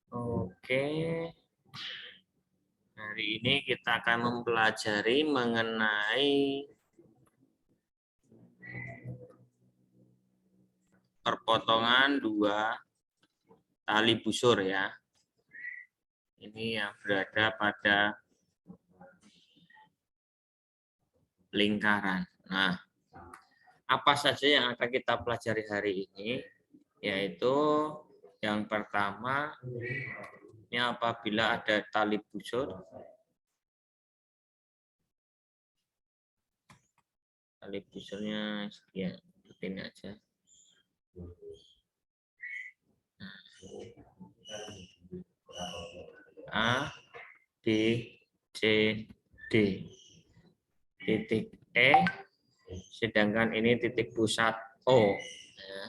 Oke. Hari ini kita akan mempelajari mengenai perpotongan dua tali busur ya. Ini yang berada pada lingkaran. Nah, apa saja yang akan kita pelajari hari ini? Yaitu yang pertama, ini apabila ada tali busur, tali busurnya sekian, ini aja. A, B, C, D. Titik E, sedangkan ini titik pusat O. Ya.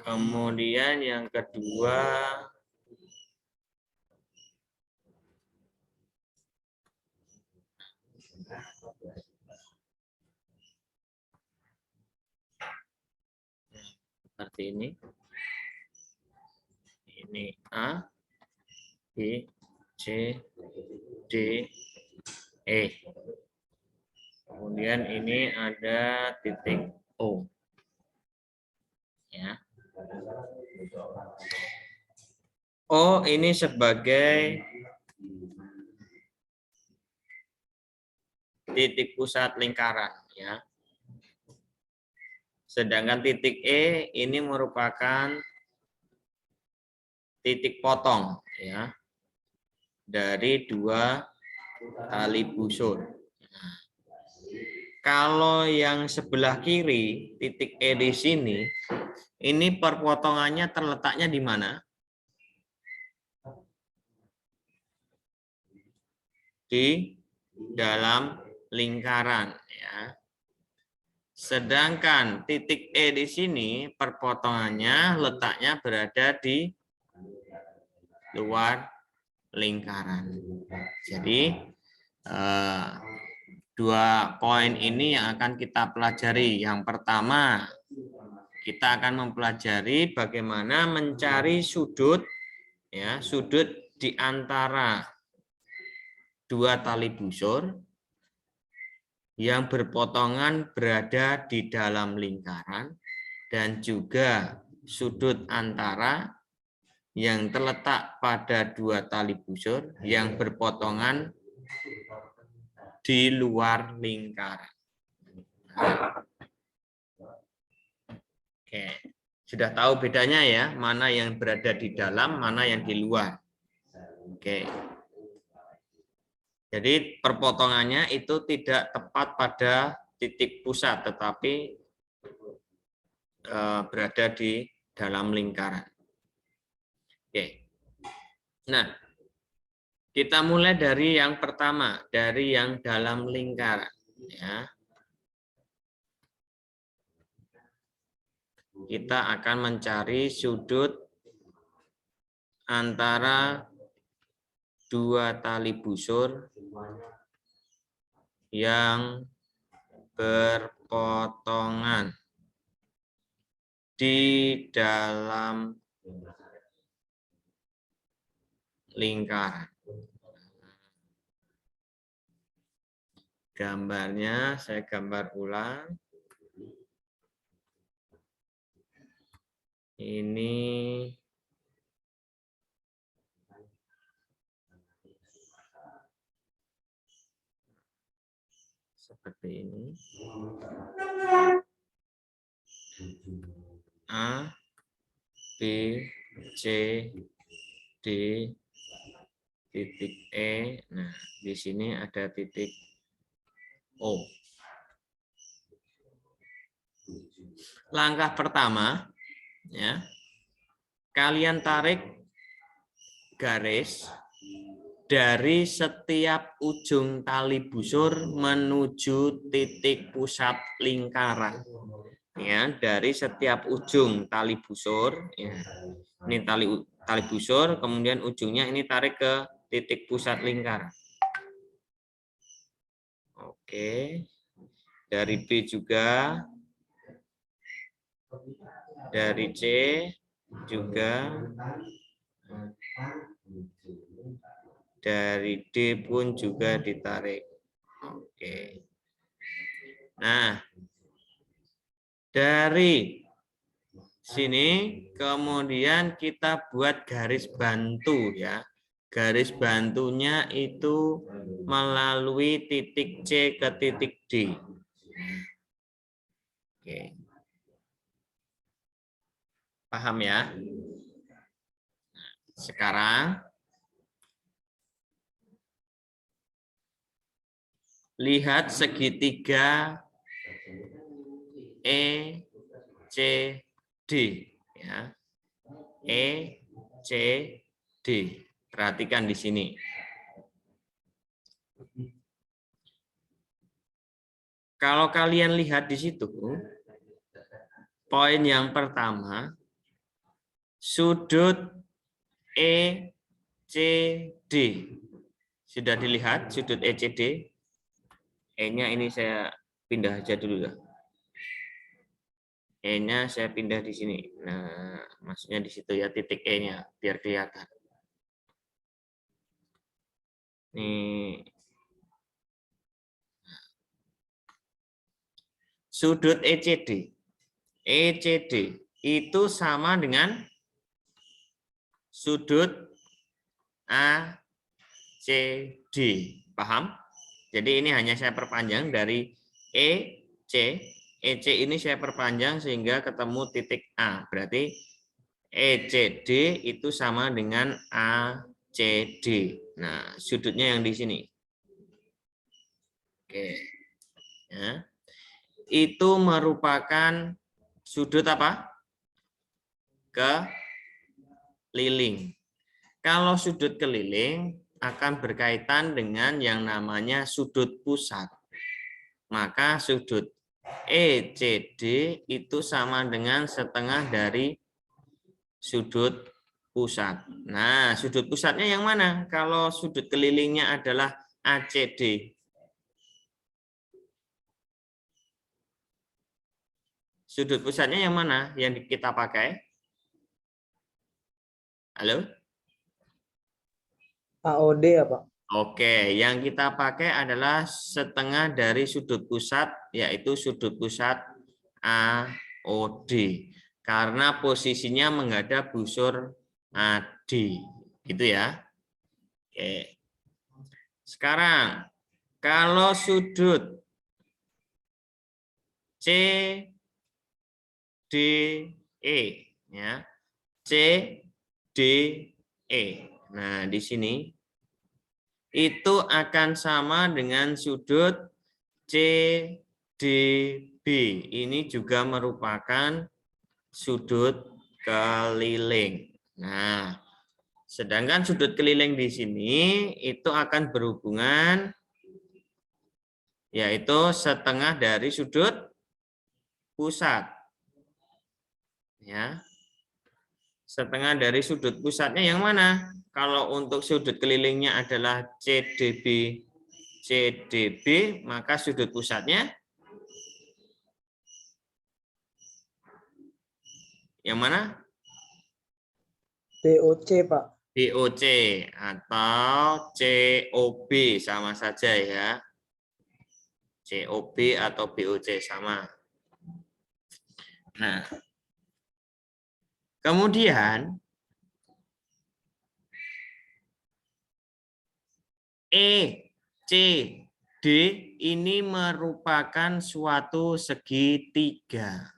Kemudian yang kedua, seperti ini. Ini A, B, C, D, E. Kemudian ini ada titik O. Ya. O ini sebagai titik pusat lingkaran, ya. Sedangkan titik E ini merupakan titik potong, ya, dari dua tali busur. Nah, kalau yang sebelah kiri, titik E di sini, ini perpotongannya terletaknya di mana? Di dalam lingkaran, ya. Sedangkan titik E di sini perpotongannya letaknya berada di luar lingkaran. Jadi dua poin ini yang akan kita pelajari. Yang pertama, kita akan mempelajari bagaimana mencari sudut, ya, sudut di antara dua tali busur yang berpotongan berada di dalam lingkaran, dan juga sudut antara yang terletak pada dua tali busur yang berpotongan di luar lingkaran. Oke, sudah tahu bedanya ya, mana yang berada di dalam, mana yang di luar. Oke. Jadi perpotongannya itu tidak tepat pada titik pusat, tetapi berada di dalam lingkaran. Oke. Nah, kita mulai dari yang pertama, dari yang dalam lingkaran. Ya. Kita akan mencari sudut antara dua tali busur yang berpotongan di dalam lingkaran. Gambarnya saya gambar ulang. Ini seperti ini. A, B, C, D, titik E. Nah, di sini ada titik O. Langkah pertama, ya, kalian tarik garis dari setiap ujung tali busur menuju titik pusat lingkaran. Ya, dari setiap ujung tali busur, ya. Ini tali busur, kemudian ujungnya ini tarik ke titik pusat lingkaran. Oke. Dari B juga. Dari C juga. Dari D pun juga ditarik. Oke. Nah, dari sini kemudian kita buat garis bantu ya. Garis bantunya itu melalui titik C ke titik D. Oke. Paham ya? Sekarang lihat segitiga ECD ya. ECD. Perhatikan di sini. Kalau kalian lihat di situ, poin yang pertama, sudut ECD. Sudah dilihat sudut ECD? E-nya ini saya pindah aja dulu ya. E-nya saya pindah di sini. Nah, maksudnya di situ ya titik E-nya biar kelihatan. Nih. Sudut ECD. ECD itu sama dengan sudut ACD. Paham? Jadi ini hanya saya perpanjang dari EC. EC ini saya perpanjang sehingga ketemu titik A. Berarti ECD itu sama dengan ACD. Nah, sudutnya yang di sini. Oke. Ya. Itu merupakan sudut apa? Keliling. Kalau sudut keliling akan berkaitan dengan yang namanya sudut pusat. Maka sudut ECD itu sama dengan setengah dari sudut pusat. Nah, sudut pusatnya yang mana? Kalau sudut kelilingnya adalah ACD. Sudut pusatnya yang mana yang kita pakai? Halo? AOD ya Pak? Oke, yang kita pakai adalah setengah dari sudut pusat, yaitu sudut pusat AOD. Karena posisinya menghadap busur AD. Gitu ya. Oke. Sekarang, kalau sudut CDE, ya, CDE. Nah, di sini itu akan sama dengan sudut CDB. Ini juga merupakan sudut keliling. Nah, sedangkan sudut keliling di sini itu akan berhubungan yaitu setengah dari sudut pusat. Ya. Setengah dari sudut pusatnya yang mana? Kalau untuk sudut kelilingnya adalah CDB, maka sudut pusatnya yang mana? BOC Pak. BOC atau COB sama saja ya. COB atau BOC sama. Nah, kemudian ECD ini merupakan suatu segitiga.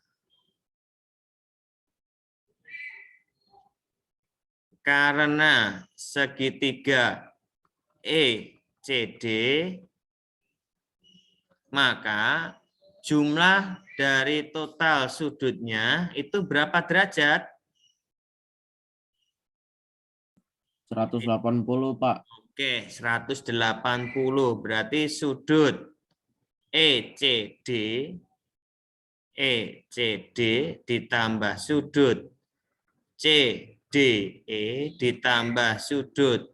Karena segitiga ECD, maka jumlah dari total sudutnya itu berapa derajat? 180, Pak. Oke, 180. Berarti sudut ECD ditambah sudut CDE ditambah sudut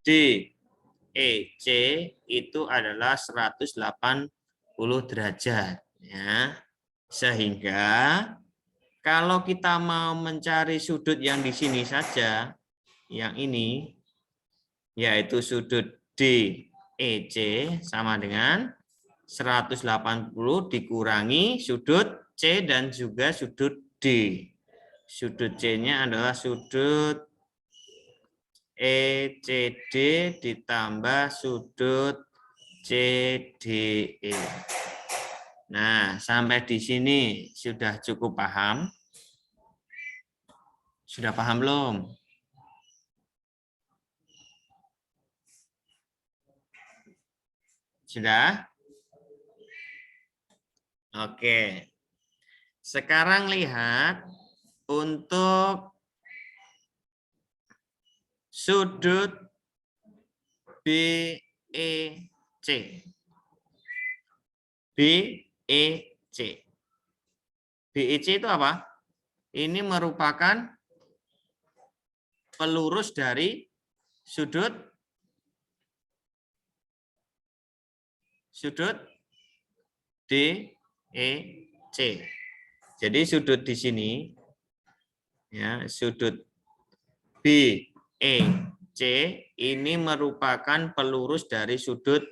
DEC itu adalah 180 derajat ya. Sehingga kalau kita mau mencari sudut yang di sini saja yang ini, yaitu sudut DEC sama dengan 180 dikurangi sudut C dan juga sudut D. Sudut C-nya adalah sudut ECD ditambah sudut CDE. Nah, sampai di sini sudah cukup paham? Sudah paham belum? Sudah? Oke. Sekarang lihat untuk sudut BEC. BEC. BEC itu apa? Ini merupakan pelurus dari sudut DEC. Jadi sudut di sini ya, sudut BEC ini merupakan pelurus dari sudut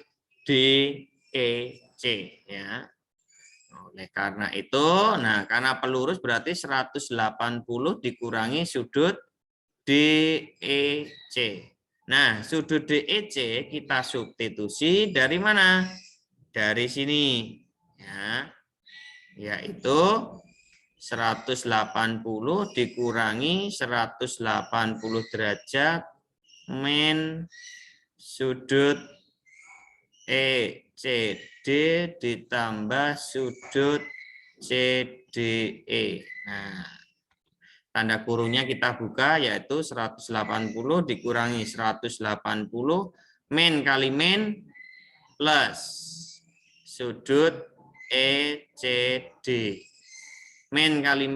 DEC ya. Oleh karena itu, nah karena pelurus berarti 180 dikurangi sudut DEC. Nah, sudut DEC kita substitusi dari mana? Dari sini ya. Yaitu 180 dikurangi 180 derajat min sudut ECD ditambah sudut CDE. Nah, tanda kurungnya kita buka yaitu 180 dikurangi 180 min kali min plus sudut ECD. Min kali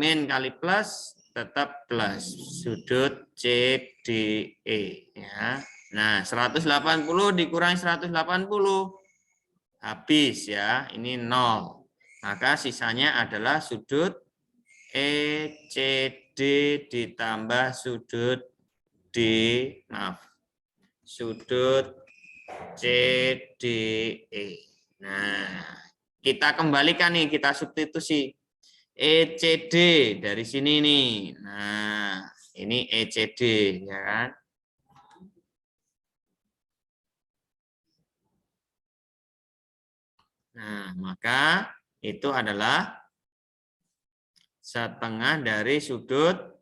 plus tetap plus sudut CDE ya. Nah, 180 dikurangi 180 habis ya, ini 0. Maka sisanya adalah sudut ECD ditambah sudut sudut CDE. Nah, kita kembalikan nih, kita substitusi ECD dari sini nih. Nah, ini ECD ya kan. Nah, maka itu adalah setengah dari sudut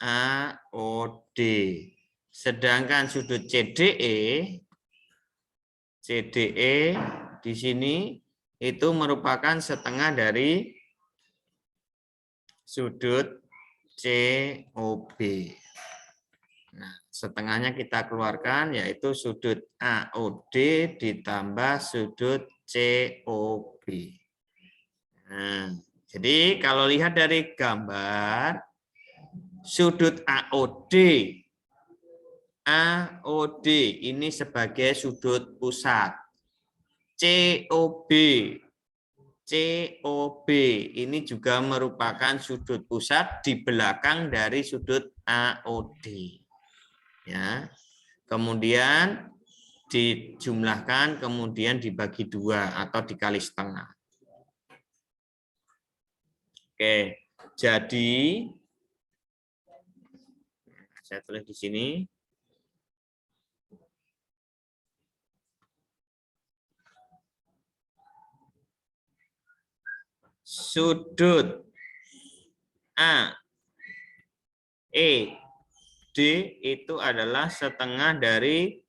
AOD. Sedangkan sudut CDE di sini itu merupakan setengah dari sudut COB. Nah, setengahnya kita keluarkan yaitu sudut AOD ditambah sudut COB. Nah, jadi kalau lihat dari gambar sudut AOD ini sebagai sudut pusat. COB ini juga merupakan sudut pusat di belakang dari sudut AOD. Ya. Kemudian dijumlahkan, kemudian dibagi 2 atau dikali setengah. Oke, jadi saya tulis di sini. Sudut AED itu adalah setengah dari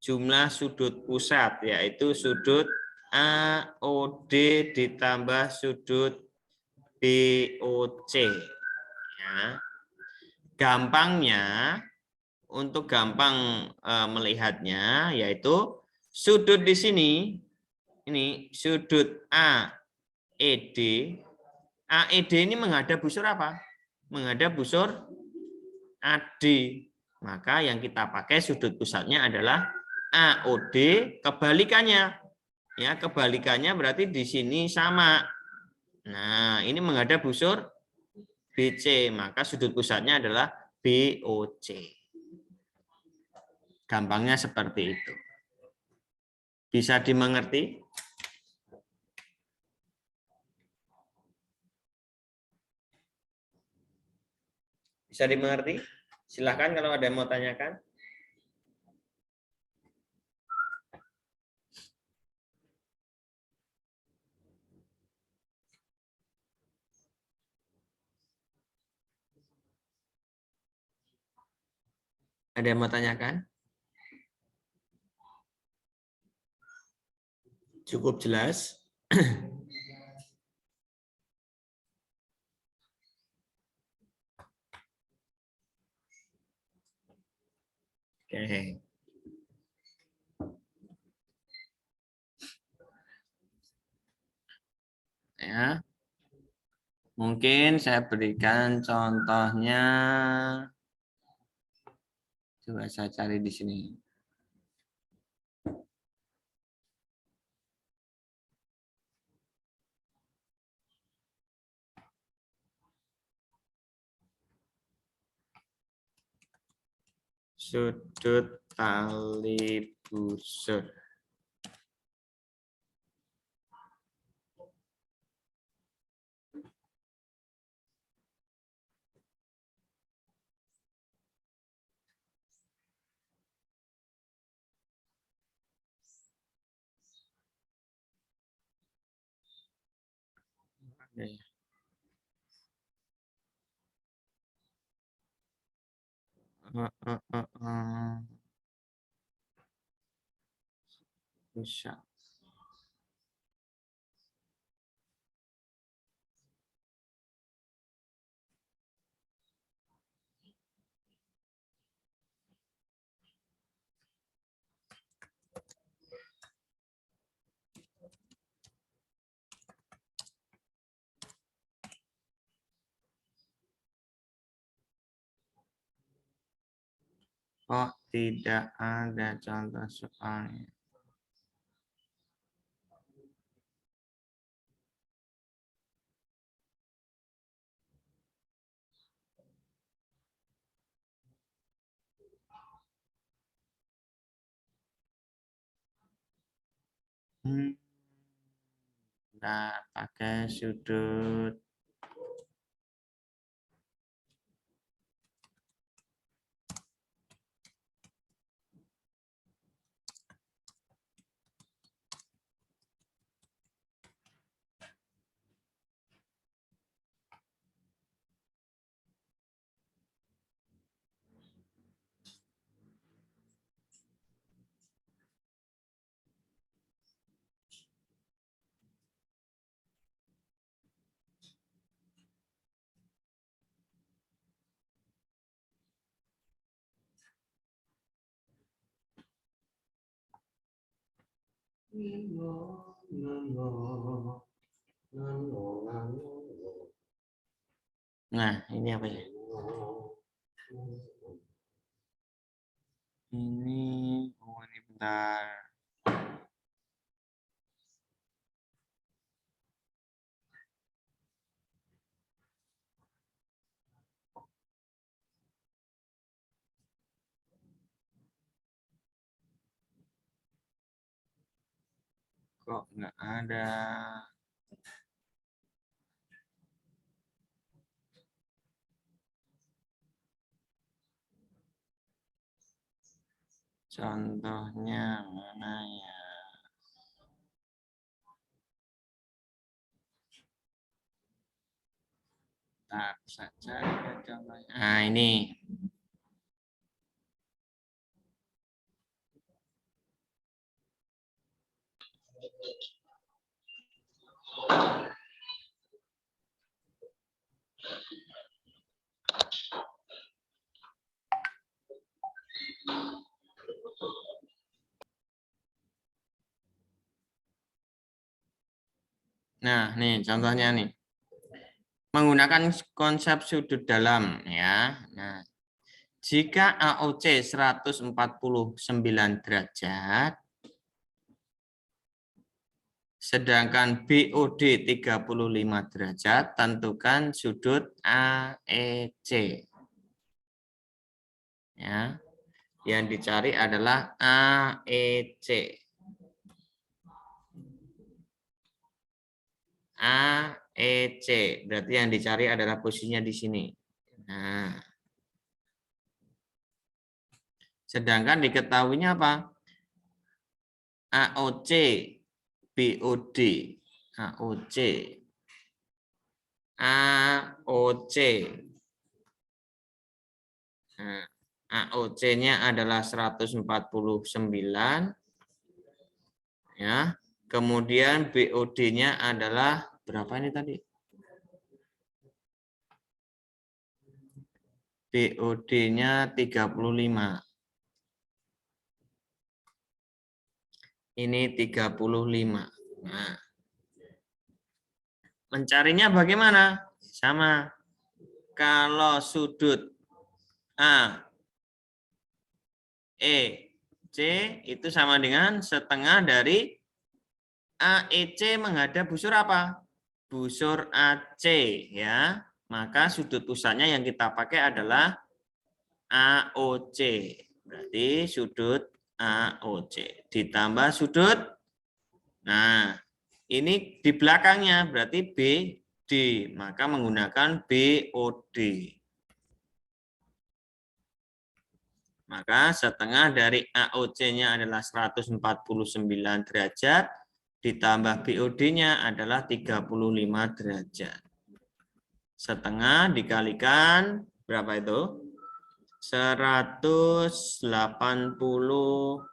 jumlah sudut pusat, yaitu sudut AOD ditambah sudut BOC. Ya. Gampangnya, untuk gampang melihatnya, yaitu sudut di sini, ini sudut AED. AED ini menghadap busur apa? Menghadap busur AD. Maka yang kita pakai sudut pusatnya adalah AOD, kebalikannya. Ya, kebalikannya berarti di sini sama. Nah, ini menghadap busur BC, maka sudut pusatnya adalah BOC. Gampangnya seperti itu. Bisa dimengerti? Bisa dimengerti? Silahkan kalau ada yang mau tanyakan. Ada yang mau tanyakan? Cukup jelas? Oke. Ya. Mungkin saya berikan contohnya. Coba saya cari di sini. Sudut tali busur. Bisa. Kok tidak ada contoh soalnya? Nah, pakai sudut. Nah, ini apa ya? Ini bentar. Kok nggak ada? Contohnya mana ya? Tak saja contohnya. Nah, ini. Nah, nih contohnya nih. Menggunakan konsep sudut dalam ya. Nah, jika AOC 149 derajat, sedangkan BOD 35 derajat, tentukan sudut AEC. Ya. Yang dicari adalah AEC. AEC. Berarti yang dicari adalah posisinya di sini. Nah. Sedangkan diketahuinya apa? AOC, BOD, AOC, AOC. Nah, AOC-nya adalah 149, ya. Kemudian BOD-nya adalah berapa ini tadi? BOD-nya 35. Ini 35. Nah, mencarinya bagaimana? Sama. Kalau sudut A, E, C itu sama dengan setengah dari AEC menghadap busur apa? Busur AC, ya. Maka sudut pusatnya yang kita pakai adalah AOC. Berarti sudut AOC ditambah sudut. Nah, ini di belakangnya berarti BD, maka menggunakan BOD. Maka setengah dari AOC-nya adalah 149 derajat, ditambah BOD-nya adalah 35 derajat. Setengah dikalikan berapa itu? 184.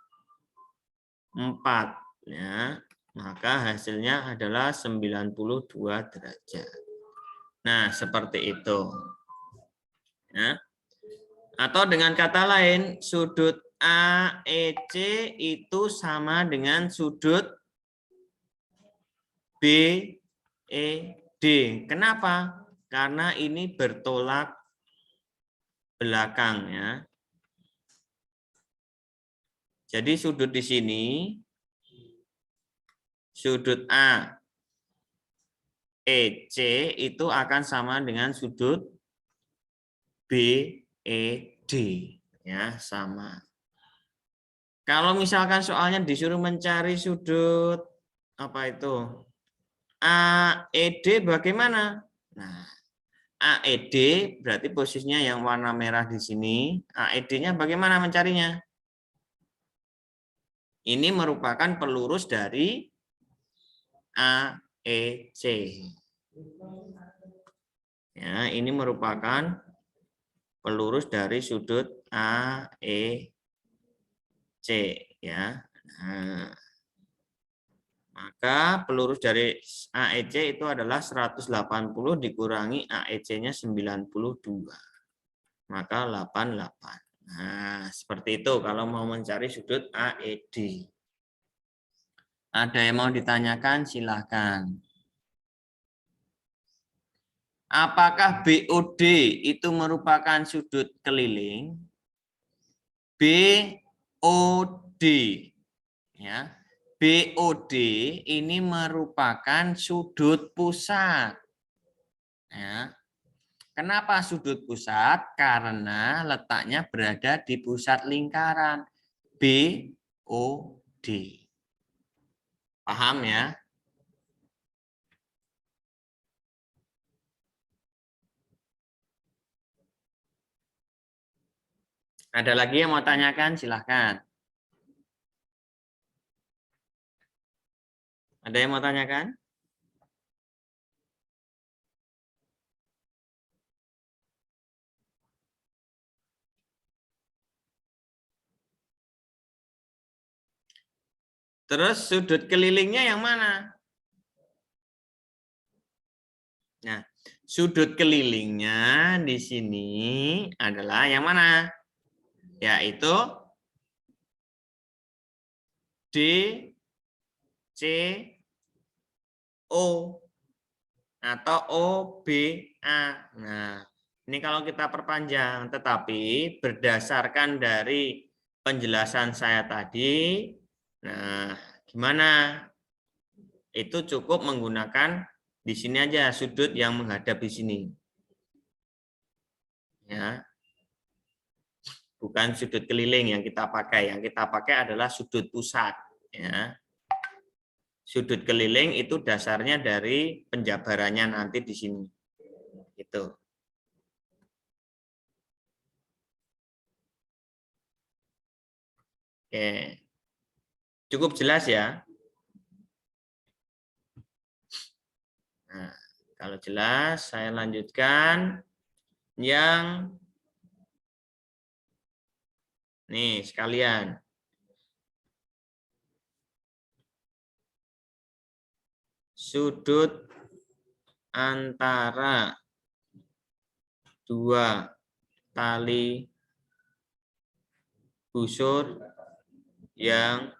Ya. Maka hasilnya adalah 92 derajat. Nah, seperti itu. Ya. Atau dengan kata lain, sudut AEC itu sama dengan sudut BED. Kenapa? Karena ini bertolak belakang, ya. Jadi sudut di sini, sudut AEC itu akan sama dengan sudut BED, ya, sama. Kalau misalkan soalnya disuruh mencari sudut apa itu? AED bagaimana? Nah, AED berarti posisinya yang warna merah di sini. AED-nya bagaimana mencarinya? Ini merupakan pelurus dari AEC. Ya, ini merupakan pelurus dari sudut AEC, ya. Nah, maka pelurus dari AEC itu adalah 180 dikurangi AEC-nya 92. Maka 88. Nah, seperti itu kalau mau mencari sudut AED. Ada yang mau ditanyakan? Silahkan. Apakah BOD itu merupakan sudut keliling? BOD, ya. BOD ini merupakan sudut pusat. Ya. Kenapa sudut pusat? Karena letaknya berada di pusat lingkaran BOD. Paham ya? Ada lagi yang mau tanyakan? Silahkan. Ada yang mau tanyakan? Terus sudut kelilingnya yang mana? Nah, sudut kelilingnya di sini adalah yang mana? Yaitu D, C, O atau OBA. Nah, ini kalau kita perpanjang, tetapi berdasarkan dari penjelasan saya tadi, nah, gimana? Itu cukup menggunakan di sini aja sudut yang menghadap di sini. Ya. bukan sudut keliling yang kita pakai. Yang kita pakai adalah sudut pusat. Ya. Sudut keliling itu dasarnya dari penjabarannya nanti di sini. Gitu. Oke. Cukup jelas ya? Nah, kalau jelas, saya lanjutkan yang nih sekalian. Sudut antara dua tali busur yang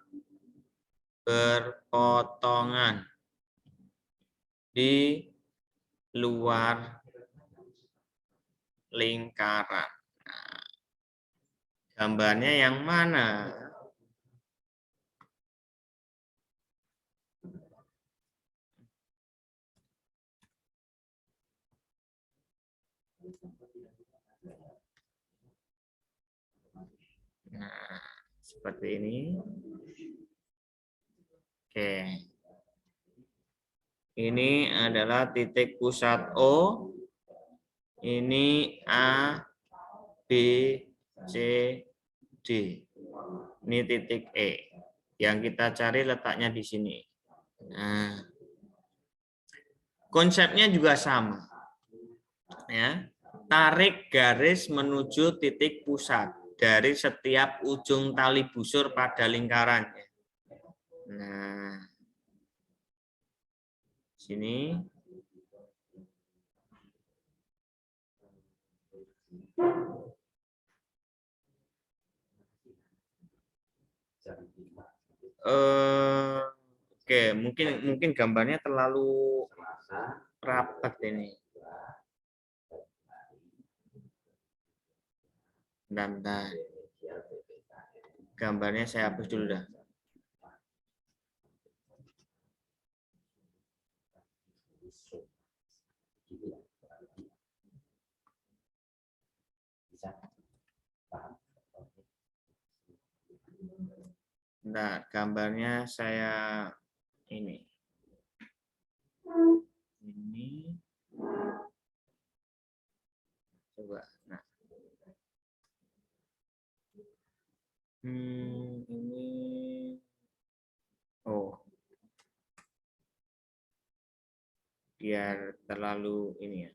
berpotongan di luar lingkaran. Nah, gambarnya yang mana? Nah, seperti ini. Oke. Ini adalah titik pusat O. Ini A, B, C, D. Ini titik E. Yang kita cari letaknya di sini. Nah, konsepnya juga sama. Ya. Tarik garis menuju titik pusat dari setiap ujung tali busur pada lingkarannya. Nah, sini. Oke, mungkin gambarnya terlalu rapat ini. Bentar. Gambarnya saya hapus dulu dah. Nah, gambarnya saya ini. Ini. Coba. Nah. Ini. Oh. Biar terlalu ini ya.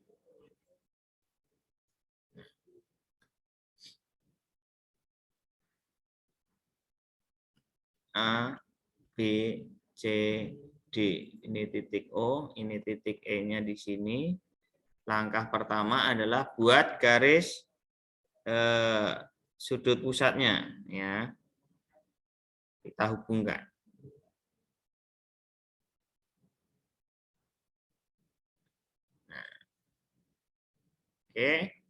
A, B, C, D. Ini titik O, ini titik E-nya di sini. Langkah pertama adalah buat garis sudut pusatnya, ya. Kita hubungkan. Nah. Oke.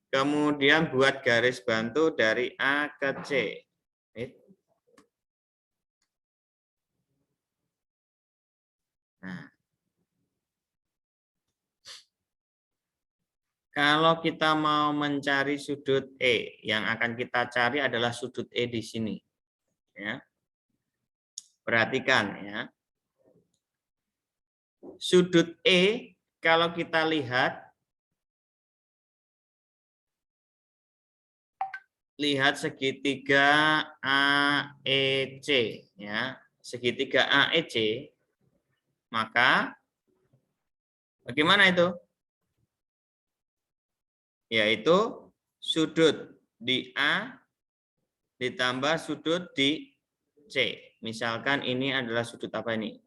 Kemudian buat garis bantu dari A ke C. Nah. Kalau kita mau mencari sudut E, yang akan kita cari adalah sudut E di sini. Ya. Perhatikan ya. Sudut E, kalau kita lihat segitiga AEC, ya, segitiga AEC, maka bagaimana itu? Yaitu sudut di A ditambah sudut di C. Misalkan ini adalah sudut apa ini?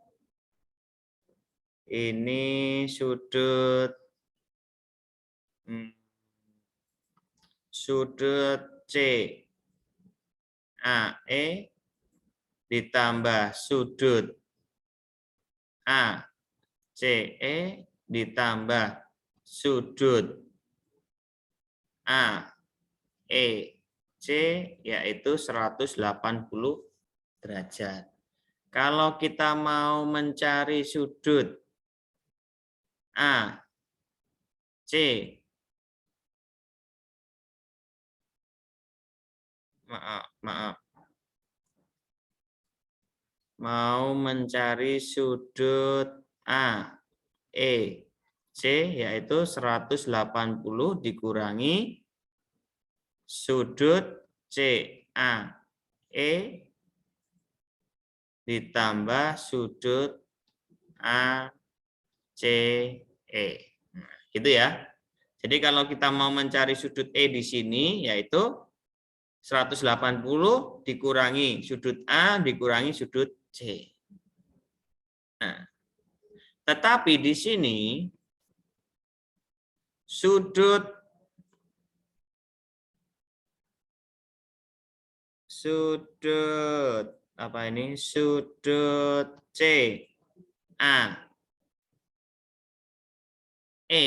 Ini sudut C AE ditambah sudut ACE ditambah sudut AEC, yaitu 180 derajat. Kalau kita mau mencari sudut AC maaf. Mau mencari sudut A, E, C, yaitu 180 dikurangi sudut C, A, E, ditambah sudut A, C, E. Nah, gitu ya. Jadi kalau kita mau mencari sudut E di sini, yaitu 180 dikurangi sudut A dikurangi sudut C. Nah, tetapi di sini sudut apa ini? Sudut C A E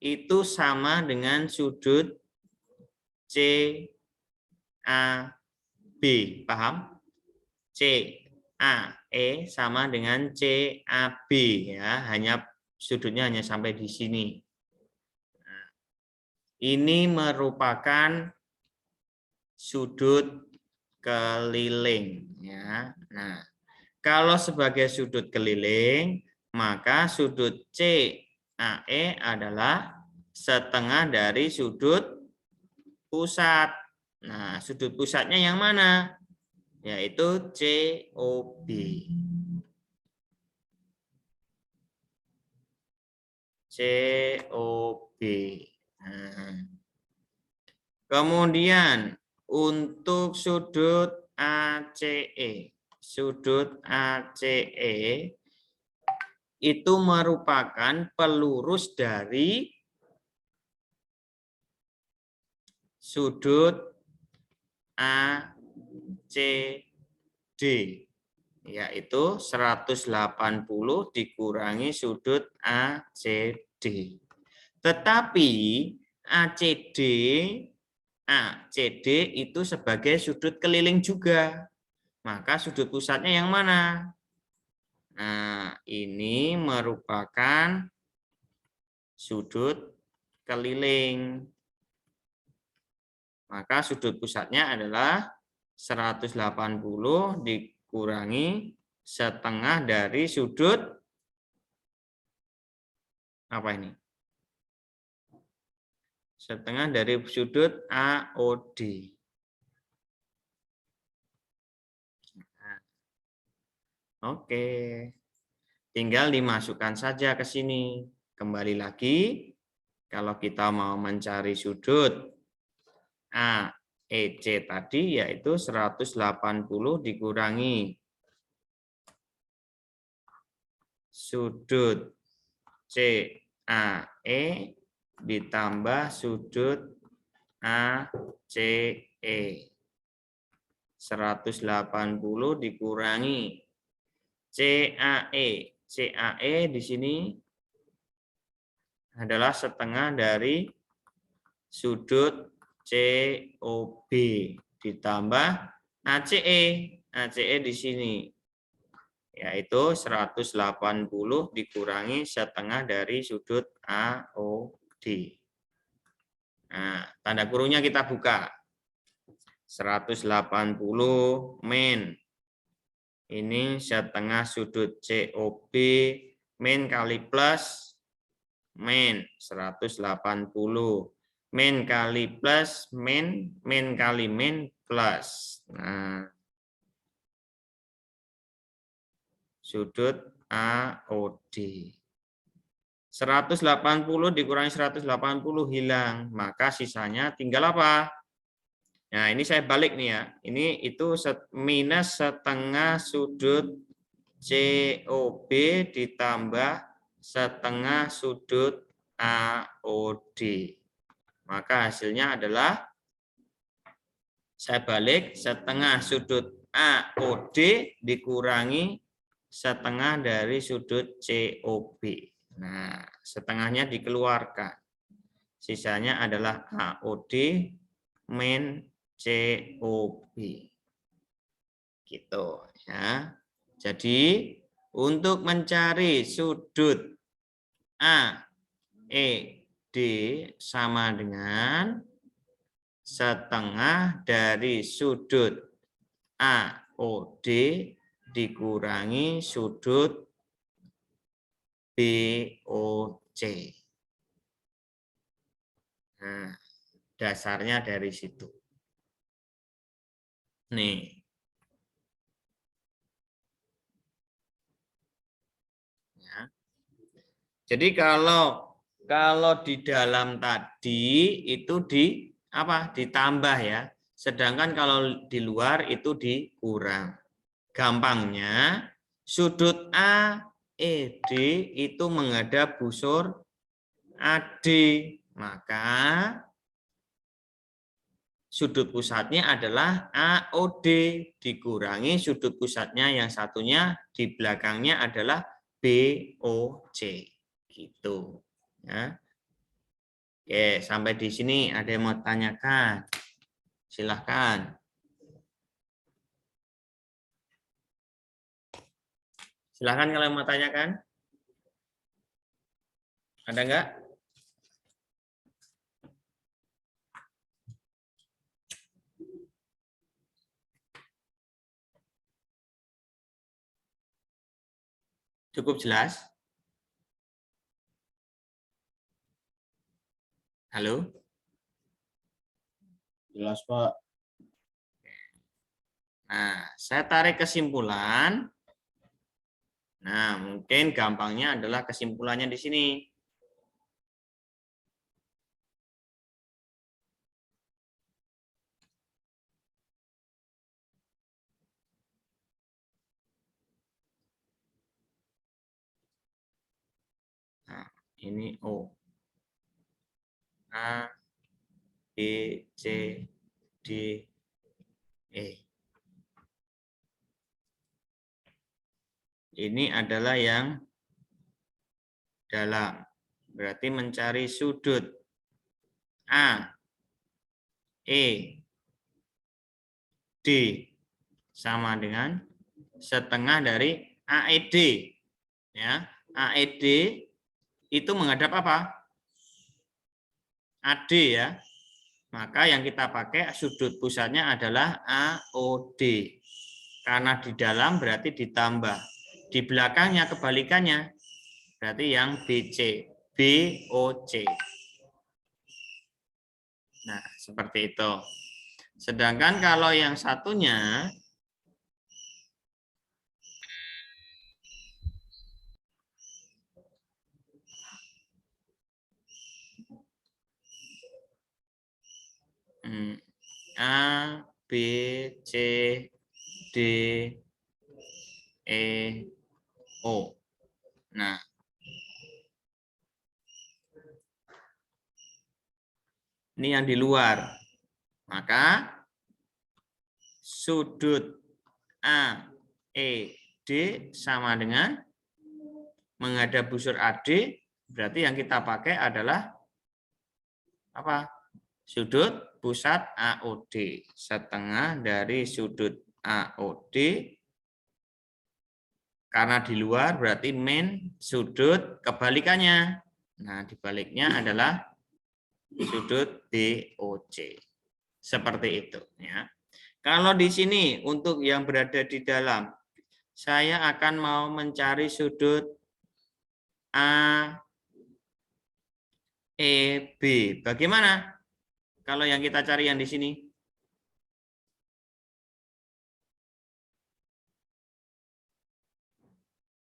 itu sama dengan sudut C A B, paham? C A E sama dengan C A B ya, sudutnya hanya sampai di sini. Nah, ini merupakan sudut keliling ya. Nah, kalau sebagai sudut keliling, maka sudut CAE adalah setengah dari sudut pusat. Nah, sudut pusatnya yang mana? Yaitu COB. COB. Nah, kemudian untuk sudut ACE. Sudut ACE itu merupakan pelurus dari sudut ACD, yaitu 180 dikurangi sudut ACD. Tetapi ACD itu sebagai sudut keliling juga. Maka sudut pusatnya yang mana? Nah, ini merupakan sudut keliling. Maka sudut pusatnya adalah 180 dikurangi setengah dari sudut apa ini? Setengah dari sudut AOD. Oke. Tinggal dimasukkan saja ke sini. Kembali lagi, kalau kita mau mencari sudut AEC tadi, yaitu 180 dikurangi sudut CAE ditambah sudut ACE. 180 dikurangi CAE. CAE di sini adalah setengah dari sudut COB ditambah ACE. ACE di sini yaitu 180 dikurangi setengah dari sudut AOD. Nah, tanda kurungnya kita buka. 180 min. Ini setengah sudut COB min kali plus min 180. Min kali plus min kali min plus. Nah, sudut AOD. 180 dikurangi 180 hilang, maka sisanya tinggal apa? Nah, ini saya balik nih ya. Ini itu minus setengah sudut COB ditambah setengah sudut AOD. Maka hasilnya adalah saya balik setengah sudut AOD dikurangi setengah dari sudut COB. Nah, setengahnya dikeluarkan. Sisanya adalah AOD min COB. Gitu ya. Jadi untuk mencari sudut AED sama dengan setengah dari sudut AOD dikurangi sudut BOC. Nah, dasarnya dari situ. Nih. Ya. Jadi kalau di dalam tadi itu ditambah ya. Sedangkan kalau di luar itu dikurang. Gampangnya sudut AED itu menghadap busur AD, maka sudut pusatnya adalah AOD dikurangi sudut pusatnya yang satunya di belakangnya adalah BOC gitu ya. Oke, sampai di sini ada yang mau tanyakan? Silahkan. Silahkan kalau yang mau tanyakan. Ada enggak? Cukup jelas? Halo? Jelas, Pak. Nah, saya tarik kesimpulan. Nah, mungkin gampangnya adalah kesimpulannya di sini. Nah, ini O. A, B, C, D, E. Ini adalah yang dalam. Berarti mencari sudut A, E, D sama dengan setengah dari AED. Ya, AED itu menghadap apa? AD ya. Maka yang kita pakai sudut pusatnya adalah AOD. Karena di dalam berarti ditambah. Di belakangnya kebalikannya. Berarti yang BC. BOC. Nah, seperti itu. Sedangkan kalau yang satunya A, B, C, D, E, O. Nah, ini yang di luar. Maka sudut A, E, D sama dengan menghadap busur AD, berarti yang kita pakai adalah apa? Sudut pusat AOD. Setengah dari sudut AOD. Karena di luar berarti min sudut kebalikannya. Nah, dibaliknya adalah sudut BOC. Seperti itu ya. Kalau di sini untuk yang berada di dalam, saya akan mau mencari sudut A, E, B. Bagaimana kalau yang kita cari yang di sini?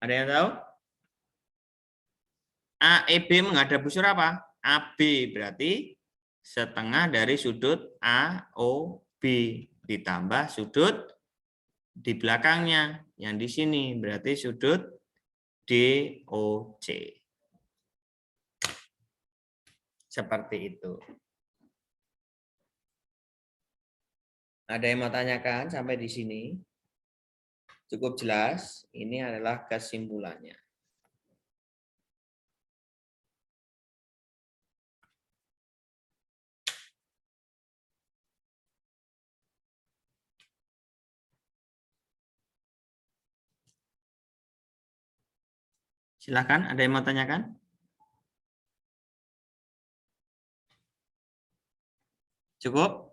Ada yang tahu? AEB menghadap busur apa? AB berarti setengah dari sudut AOB ditambah sudut di belakangnya yang di sini berarti sudut DOC. Seperti itu. Ada yang mau tanyakan sampai di sini? Cukup jelas? Ini adalah kesimpulannya. Silakan, ada yang mau tanyakan? Cukup?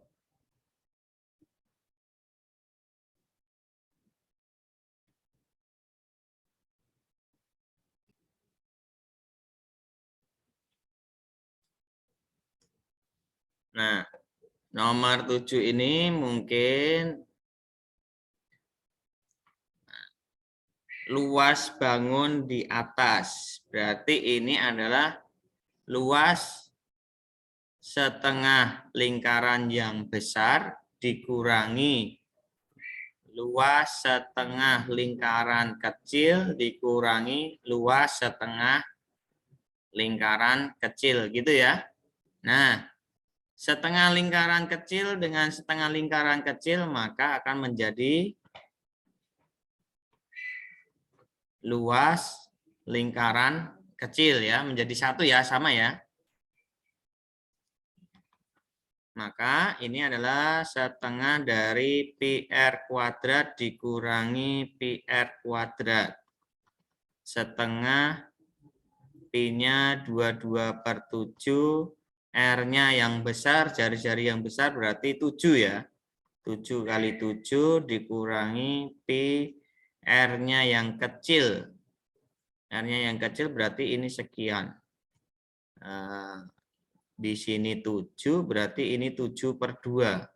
Nah, nomor 7 ini mungkin luas bangun di atas. Berarti ini adalah luas setengah lingkaran yang besar dikurangi luas setengah lingkaran kecil dikurangi luas setengah lingkaran kecil, gitu ya. Nah, setengah lingkaran kecil dengan setengah lingkaran kecil maka akan menjadi luas lingkaran kecil ya, menjadi satu ya, sama ya. Maka ini adalah setengah dari PR kuadrat dikurangi PR kuadrat. Setengah P-nya 22/7, R-nya yang besar, jari-jari yang besar berarti 7 ya. 7 kali 7 dikurangi P, R-nya yang kecil. R-nya yang kecil berarti ini sekian. Di sini 7, berarti ini 7/2.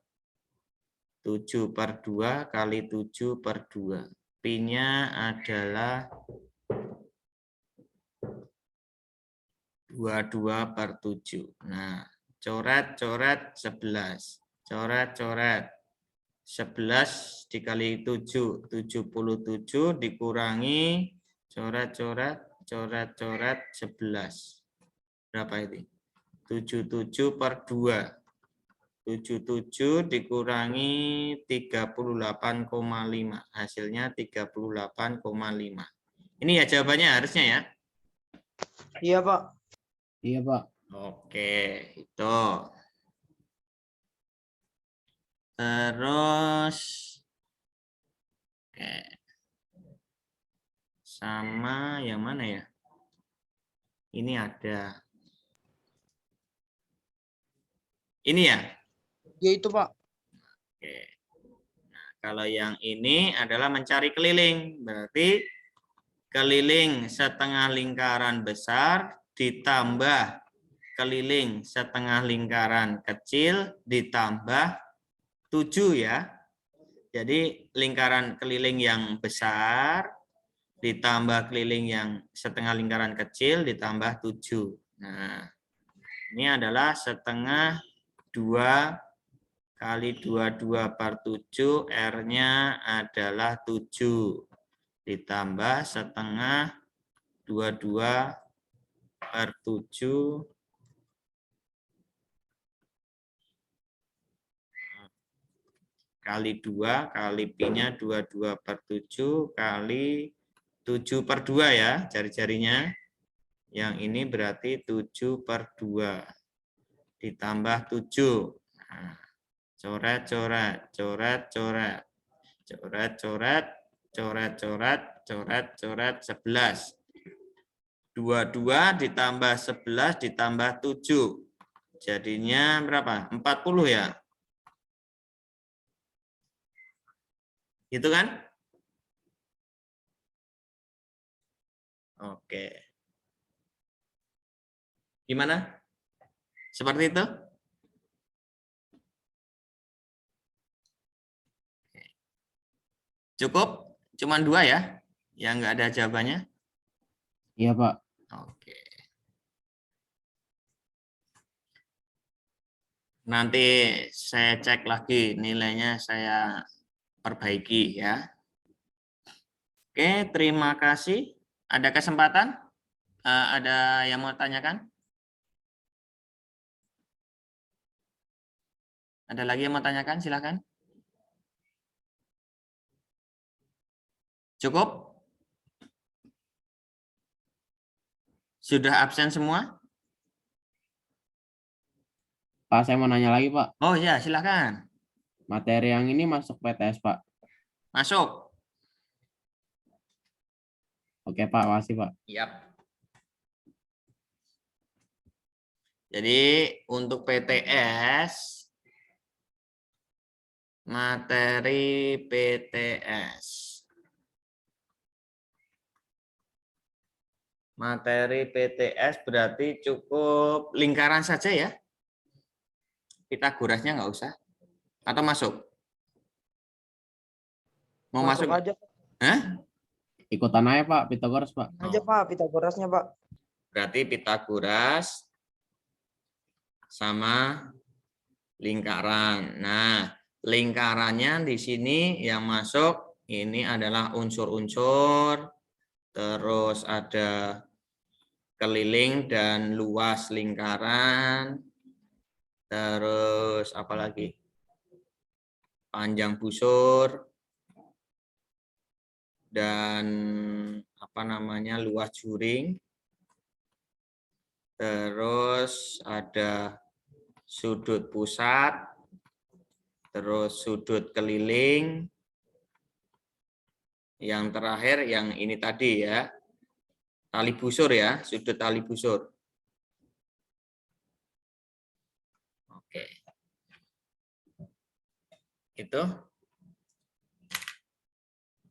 7/2 kali 7/2. Pi-nya adalah 22/7. Nah, coret-coret 11. Coret-coret 11 dikali 7, 77 dikurangi coret-coret, coret-coret 11. Berapa ini? 77/2. 77 dikurangi 38,5. Hasilnya 38,5. Ini ya jawabannya harusnya ya. Iya, Pak. Iya, Pak. Oke, itu. Terus oke. Sama yang mana ya? Ini ada. Ini ya? Ya itu, Pak. Oke. Nah, kalau yang ini adalah mencari keliling. Berarti keliling setengah lingkaran besar ditambah keliling setengah lingkaran kecil ditambah 7 ya. Jadi lingkaran keliling yang besar ditambah keliling yang setengah lingkaran kecil ditambah 7. Nah, ini adalah setengah 2 kali 22/7, R-nya adalah 7. Ditambah setengah 22/7 kali 2 kali Pi-nya 22/7 kali 7/2 ya jari-jarinya. Yang ini berarti 7/2 ditambah 7. Nah, coret-coret, coret-coret, coret-coret, coret-coret, coret-coret 11. 22 ditambah 11 ditambah 7. Jadinya berapa? 40 ya? Gitu kan? Oke. Gimana? Seperti itu? Cukup? Cuman 2 ya? Yang nggak ada jawabannya? Iya, Pak. Oke. Nanti saya cek lagi nilainya, saya perbaiki ya. Oke, terima kasih. Ada kesempatan? Ada yang mau tanyakan? Ada lagi yang mau tanyakan? Silakan. Cukup? Sudah absen semua? Pak, saya mau nanya lagi, Pak. Oh ya, silakan. Materi yang ini masuk PTS, Pak. Masuk. Oke, Pak. Makasih, Pak. Yap. Jadi untuk PTS, materi PTS. Materi PTS berarti cukup lingkaran saja ya. Pitagorasnya nggak usah? Atau masuk? Mau Masuk masuk? aja. Hah? Ikutan aja Pak, Pitagoras Pak. Aja Pak, Pitagorasnya Pak. Berarti Pitagoras sama lingkaran. Nah, lingkarannya di sini yang masuk ini adalah unsur-unsur, terus ada keliling dan luas lingkaran, terus apa lagi? Panjang busur, dan apa namanya, luas juring. Terus ada sudut pusat, terus sudut keliling. Yang terakhir yang ini tadi ya, tali busur ya, sudut tali busur. Oke. Itu.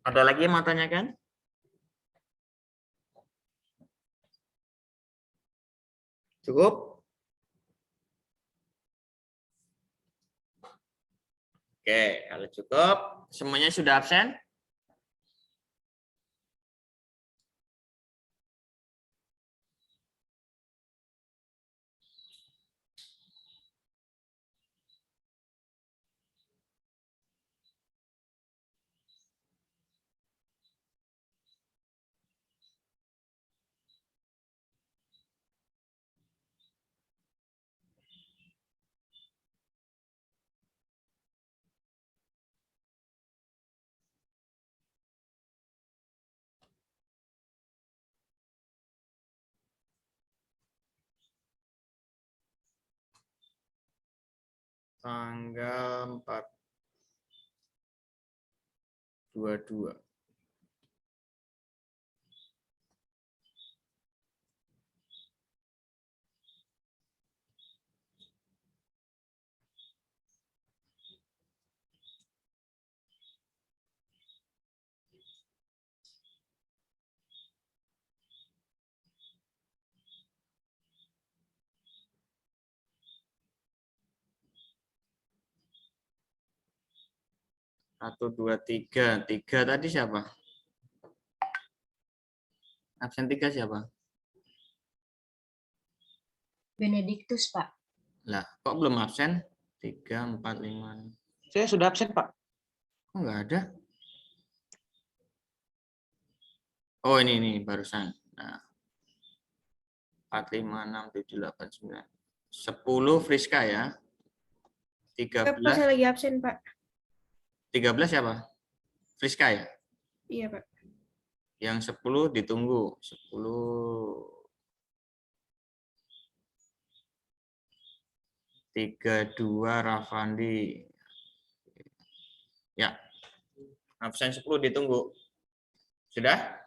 Ada lagi yang mau tanyakan? Cukup? Oke, kalau cukup, semuanya sudah absen? Tanggal 4/22. Satu, dua, tiga. Tiga tadi siapa? Absen 3 siapa? Benediktus, Pak. Lah, kok belum absen? 3, 4, 5. Saya sudah absen Pak. Kok nggak ada? Oh, ini barusan. Nah, 4, 5, 6, 7, 8, 9. 10 Friska ya. 13. Pak, saya lagi absen, Pak. 13 siapa? Friska ya? Iya, Pak. Yang 10 ditunggu. 10. 32 Rafandi. Ya. Absen 10 ditunggu. Sudah?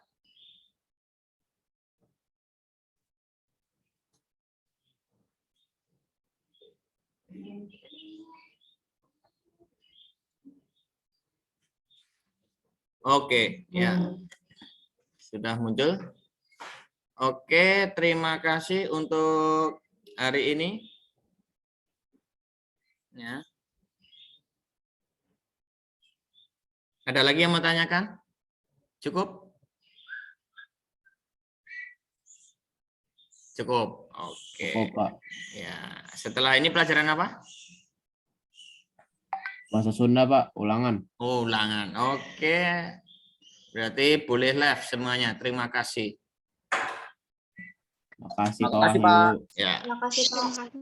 Oke, ya. Sudah muncul. Oke, terima kasih untuk hari ini. Ya. Ada lagi yang mau tanyakan? Cukup? Cukup. Oke. Cukup Pak. Ya, setelah ini pelajaran apa? Bahasa Sunda Pak, ulangan. Oh, ulangan. Oke. Berarti boleh live semuanya. Terima kasih. Makasih Makasih, Pak Pak. Wahyu. Ya. Terima kasih, Pak.